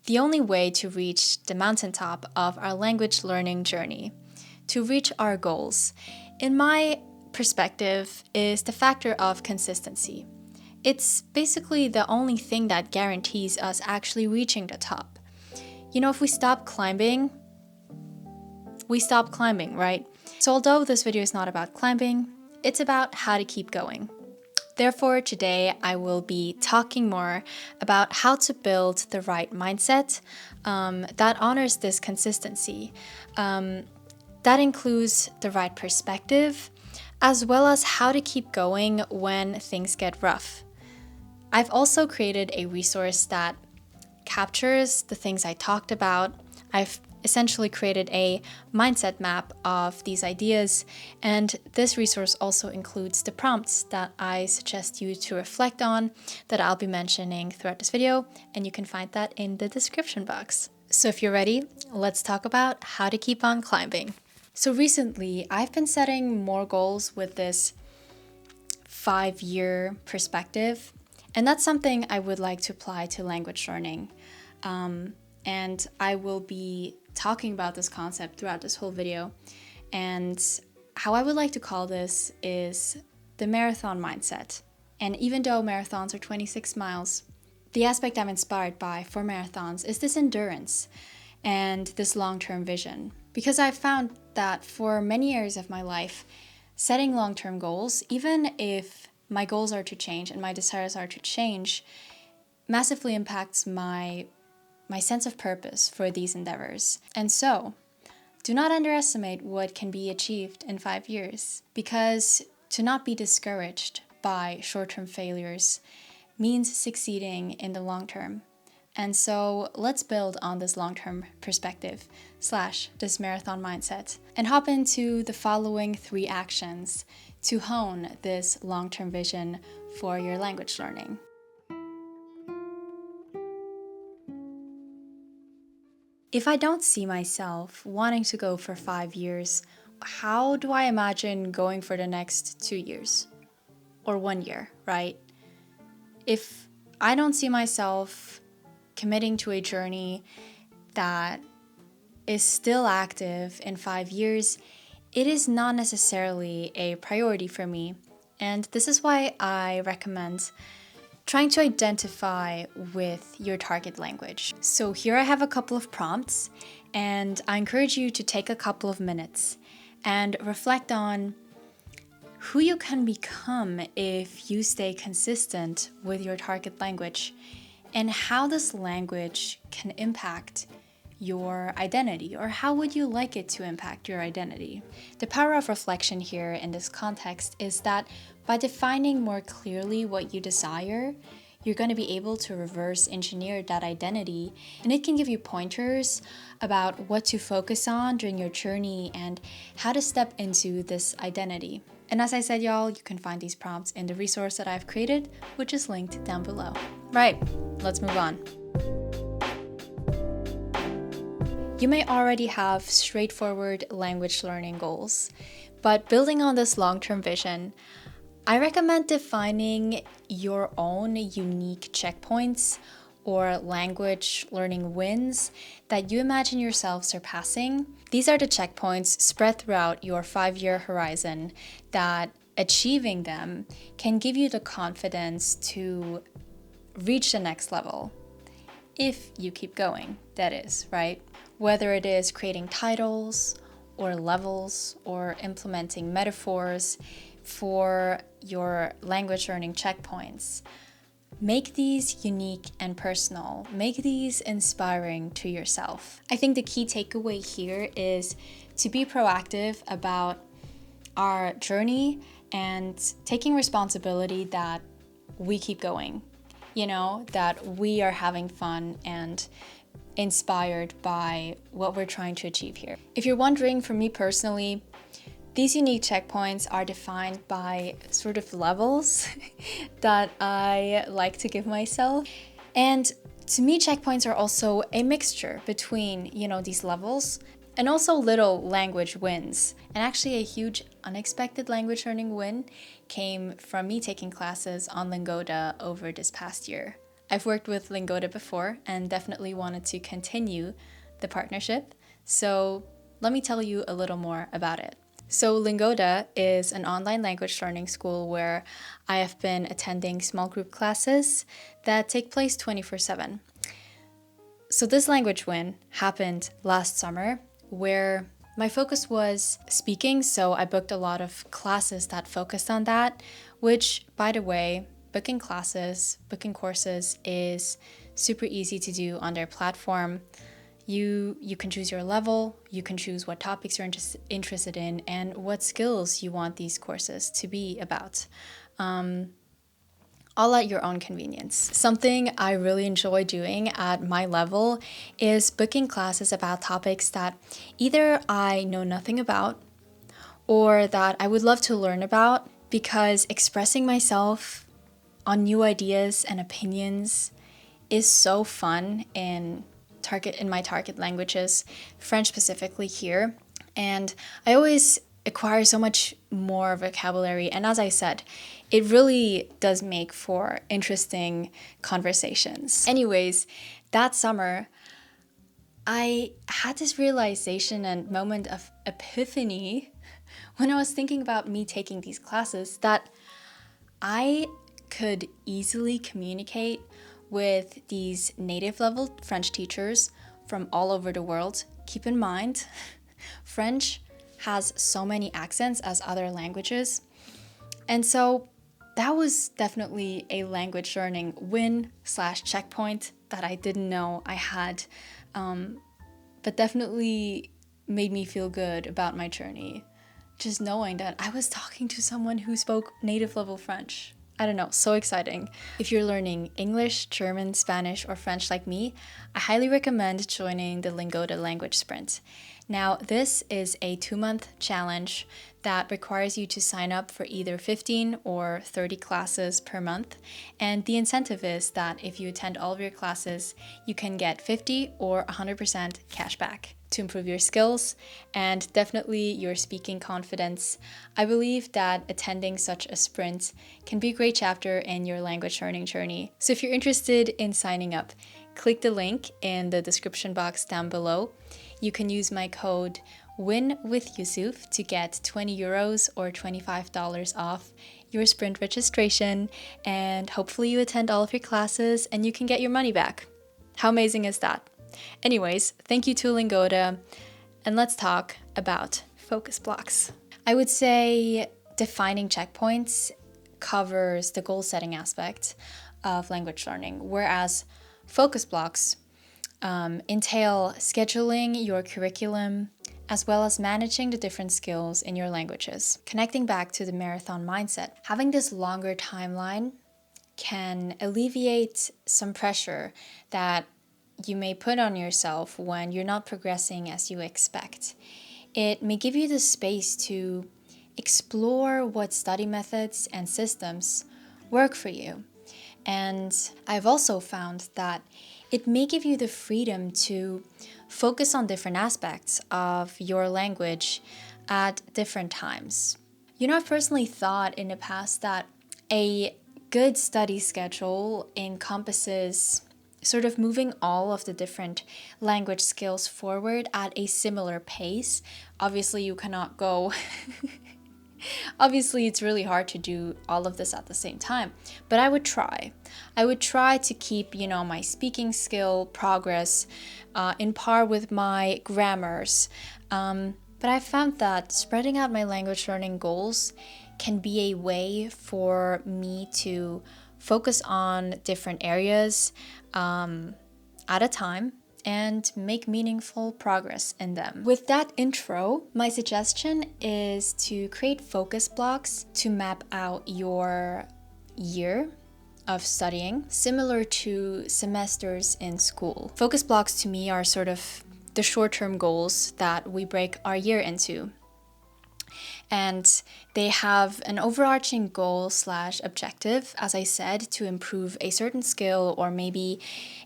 the only way to reach the mountaintop of our language learning journey, to reach our goals, in my perspective, is the factor of consistency. It's basically the only thing that guarantees us actually reaching the top. You know, if we stop climbing, right? So although this video is not about climbing, it's about how to keep going. Therefore, today I will be talking more about how to build the right mindset that honors this consistency. That includes the right perspective, as well as how to keep going when things get rough. I've also created a resource that captures the things I talked about. I've essentially created a mindset map of these ideas, and this resource also includes the prompts that I suggest you to reflect on that I'll be mentioning throughout this video, and you can find that in the description box. So if you're ready, let's talk about how to keep on climbing. So recently, I've been setting more goals with this 5-year perspective, and that's something I would like to apply to language learning. And I will be talking about this concept throughout this whole video. And how I would like to call this is the marathon mindset. And even though marathons are 26 miles, the aspect I'm inspired by for marathons is this endurance and this long-term vision. Because I've found that for many years of my life, setting long-term goals, even if my goals are to change and my desires are to change, massively impacts my sense of purpose for these endeavors. And so, do not underestimate what can be achieved in 5 years, because to not be discouraged by short-term failures means succeeding in the long term. And so let's build on this long-term perspective / this marathon mindset and hop into the following 3 actions to hone this long-term vision for your language learning. If I don't see myself wanting to go for 5 years, how do I imagine going for the next 2 years? Or 1 year, right? If I don't see myself committing to a journey that is still active in 5 years, it is not necessarily a priority for me. And this is why I recommend trying to identify with your target language. So here I have a couple of prompts, and I encourage you to take a couple of minutes and reflect on who you can become if you stay consistent with your target language, and how this language can impact your identity, or how would you like it to impact your identity? The power of reflection here in this context is that by defining more clearly what you desire, you're going to be able to reverse engineer that identity, and it can give you pointers about what to focus on during your journey and how to step into this identity. And as I said, y'all, you can find these prompts in the resource that I've created, which is linked down below. Right, let's move on. You may already have straightforward language learning goals, but building on this long-term vision, I recommend defining your own unique checkpoints or language learning wins that you imagine yourself surpassing. These are the checkpoints spread throughout your 5-year horizon that achieving them can give you the confidence to reach the next level. If you keep going, that is, right? Whether it is creating titles or levels or implementing metaphors for your language learning checkpoints, make these unique and personal. Make these inspiring to yourself. I think the key takeaway here is to be proactive about our journey and taking responsibility that we keep going. You know, that we are having fun and inspired by what we're trying to achieve here. If you're wondering, for me personally, these unique checkpoints are defined by sort of levels that I like to give myself. And to me, checkpoints are also a mixture between, these levels and also little language wins. And actually a huge unexpected language learning win came from me taking classes on Lingoda over this past year. I've worked with Lingoda before and definitely wanted to continue the partnership. So let me tell you a little more about it. So Lingoda is an online language learning school where I have been attending small group classes that take place 24/7. So this language win happened last summer where my focus was speaking, so I booked a lot of classes that focused on that, which, by the way, booking classes, booking courses is super easy to do on their platform. You can choose your level, you can choose what topics you're interested in, and what skills you want these courses to be about. All at your own convenience. Something I really enjoy doing at my level is booking classes about topics that either I know nothing about or that I would love to learn about, because expressing myself on new ideas and opinions is so fun in my target languages, French specifically here. And I always acquire so much more vocabulary. And as I said, it really does make for interesting conversations. Anyways, that summer, I had this realization and moment of epiphany when I was thinking about me taking these classes that I could easily communicate with these native level French teachers from all over the world. Keep in mind, French has so many accents as other languages. And so that was definitely a language learning win/checkpoint that I didn't know I had, but definitely made me feel good about my journey. Just knowing that I was talking to someone who spoke native level French. I don't know, so exciting. If you're learning English, German, Spanish, or French like me, I highly recommend joining the Lingoda Language Sprint. Now, this is a 2-month challenge that requires you to sign up for either 15 or 30 classes per month. And the incentive is that if you attend all of your classes, you can get 50 or 100% cash back to improve your skills and definitely your speaking confidence. I believe that attending such a sprint can be a great chapter in your language learning journey. So if you're interested in signing up, click the link in the description box down below. You can use my code WINWITHYusuf to get 20 euros or $25 off your sprint registration, and hopefully you attend all of your classes and you can get your money back. How amazing is that? Anyways, thank you to Lingoda, and let's talk about focus blocks. I would say defining checkpoints covers the goal setting aspect of language learning, whereas focus blocks entail scheduling your curriculum as well as managing the different skills in your languages. Connecting back to the marathon mindset, having this longer timeline can alleviate some pressure that you may put on yourself when you're not progressing as you expect. It may give you the space to explore what study methods and systems work for you. And I've also found that it may give you the freedom to focus on different aspects of your language at different times. You know, I've personally thought in the past that a good study schedule encompasses sort of moving all of the different language skills forward at a similar pace. Obviously, you cannot go Obviously, it's really hard to do all of this at the same time, but I would try. I would try to keep, my speaking skill progress in par with my grammars. But I found that spreading out my language learning goals can be a way for me to focus on different areas at a time and make meaningful progress in them. With that intro, my suggestion is to create focus blocks to map out your year of studying, similar to semesters in school. Focus blocks to me are sort of the short-term goals that we break our year into. And they have an overarching goal/objective, as I said, to improve a certain skill or maybe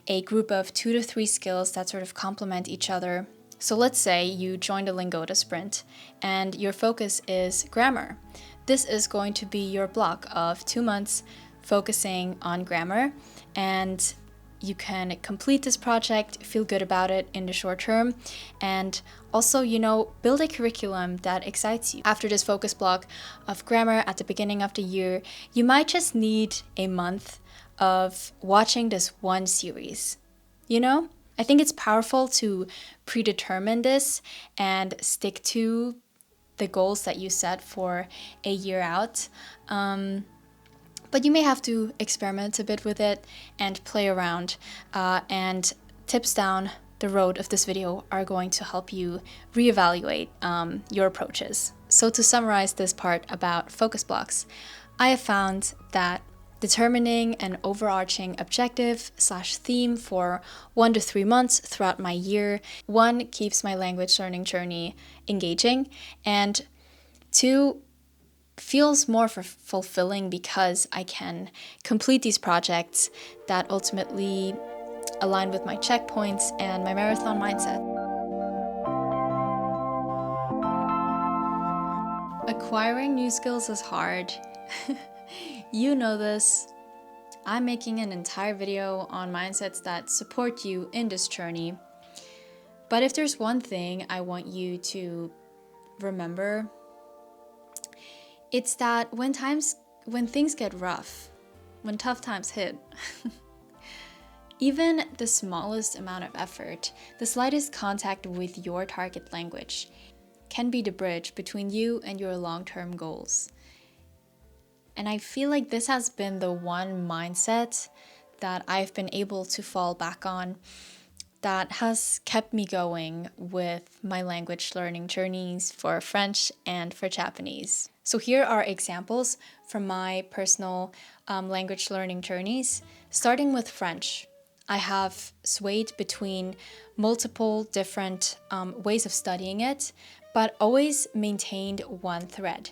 a group of 2 to 3 skills that sort of complement each other. So let's say you joined a Lingoda sprint and your focus is grammar. This is going to be your block of 2 months focusing on grammar, and you can complete this project, feel good about it in the short term, and also, build a curriculum that excites you. After this focus block of grammar at the beginning of the year, you might just need a month of watching this one series. I think it's powerful to predetermine this and stick to the goals that you set for a year out. But you may have to experiment a bit with it and play around. And tips down the road of this video are going to help you reevaluate your approaches. So to summarize this part about focus blocks, I have found that determining an overarching objective/theme for 1 to 3 months throughout my year, 1, keeps my language learning journey engaging, and 2, feels more fulfilling because I can complete these projects that ultimately align with my checkpoints and my marathon mindset. Acquiring new skills is hard. You know this. I'm making an entire video on mindsets that support you in this journey. But if there's one thing I want you to remember, it's that when things get rough, when tough times hit, even the smallest amount of effort, the slightest contact with your target language can be the bridge between you and your long-term goals. And I feel like this has been the one mindset that I've been able to fall back on that has kept me going with my language learning journeys for French and for Japanese. So here are examples from my personal language learning journeys. Starting with French, I have swayed between multiple different ways of studying it, but always maintained one thread.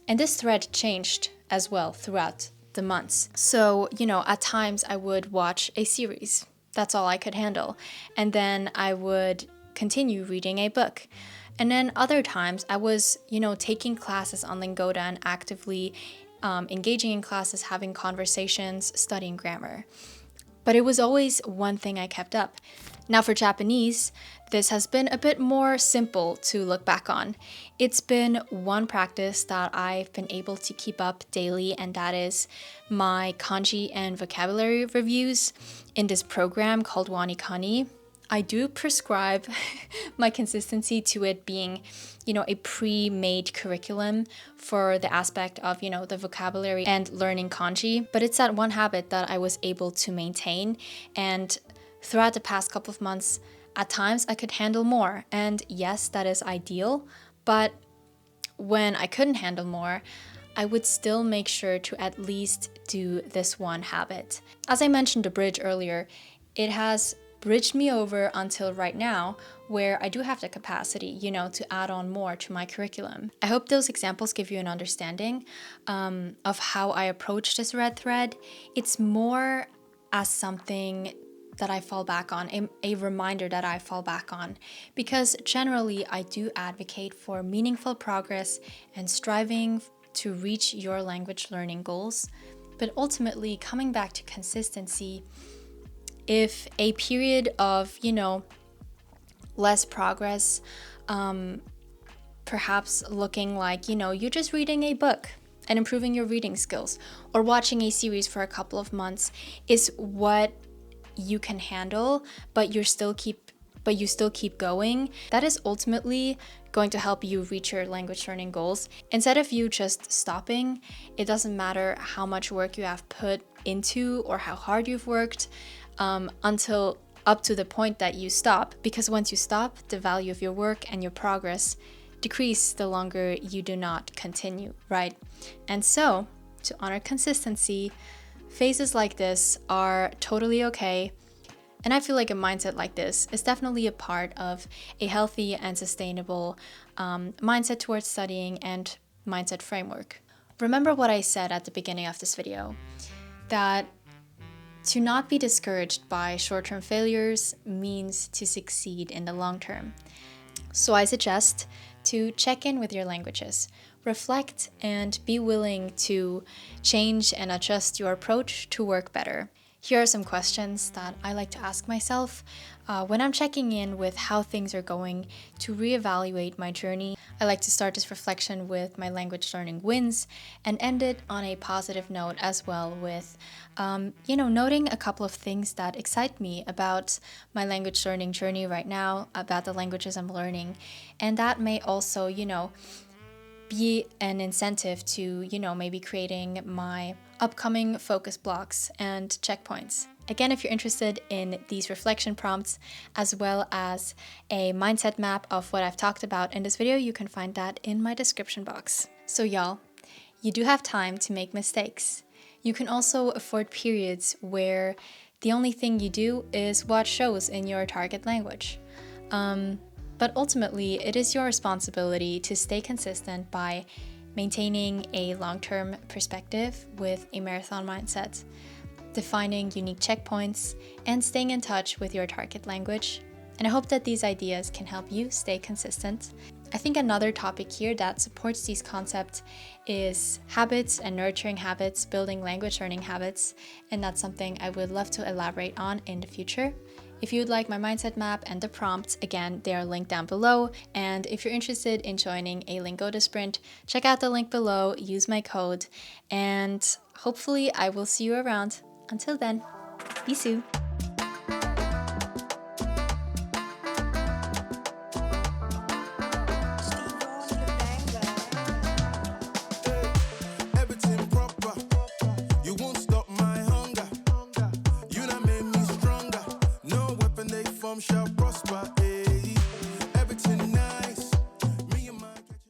And this thread changed as well throughout the months. So, at times I would watch a series. That's all I could handle. And then I would continue reading a book. And then other times I was, taking classes on Lingoda and actively engaging in classes, having conversations, studying grammar. But it was always one thing I kept up. Now for Japanese, this has been a bit more simple to look back on. It's been one practice that I've been able to keep up daily, and that is my kanji and vocabulary reviews in this program called WaniKani. I do prescribe my consistency to it being, a pre-made curriculum for the aspect of, the vocabulary and learning kanji. But it's that one habit that I was able to maintain. And throughout the past couple of months, at times I could handle more. And yes, that is ideal. But when I couldn't handle more, I would still make sure to at least do this one habit. As I mentioned the bridge earlier, it has bridged me over until right now, where I do have the capacity, to add on more to my curriculum. I hope those examples give you an understanding of how I approach this red thread. It's more as something that I fall back on, a reminder that I fall back on, because generally I do advocate for meaningful progress and striving to reach your language learning goals. But ultimately, coming back to consistency, if a period of, less progress, perhaps looking like, you're just reading a book and improving your reading skills, or watching a series for a couple of months is what you can handle, but you still keep going, that is ultimately going to help you reach your language learning goals. Instead of you just stopping, it doesn't matter how much work you have put into or how hard you've worked, until up to the point that you stop, because once you stop, the value of your work and your progress decrease the longer you do not continue, right? And so, to honor consistency, phases like this are totally okay, and I feel like a mindset like this is definitely a part of a healthy and sustainable mindset towards studying and mindset framework. Remember what I said at the beginning of this video, that to not be discouraged by short-term failures means to succeed in the long term. So I suggest to check in with your languages, reflect, and be willing to change and adjust your approach to work better. Here are some questions that I like to ask myself when I'm checking in with how things are going to reevaluate my journey. I like to start this reflection with my language learning wins and end it on a positive note as well with, noting a couple of things that excite me about my language learning journey right now, about the languages I'm learning. And that may also, be an incentive to, maybe creating my upcoming focus blocks and checkpoints. Again, if you're interested in these reflection prompts, as well as a mindset map of what I've talked about in this video, you can find that in my description box. So y'all, you do have time to make mistakes. You can also afford periods where the only thing you do is watch shows in your target language. But ultimately, it is your responsibility to stay consistent by maintaining a long-term perspective with a marathon mindset, defining unique checkpoints, and staying in touch with your target language. And I hope that these ideas can help you stay consistent. I think another topic here that supports these concepts is habits and nurturing habits, building language learning habits, and that's something I would love to elaborate on in the future. If you would like my mindset map and the prompts, again, they are linked down below. And if you're interested in joining a Lingoda Sprint, check out the link below, use my code, and hopefully I will see you around. Until then, bisous!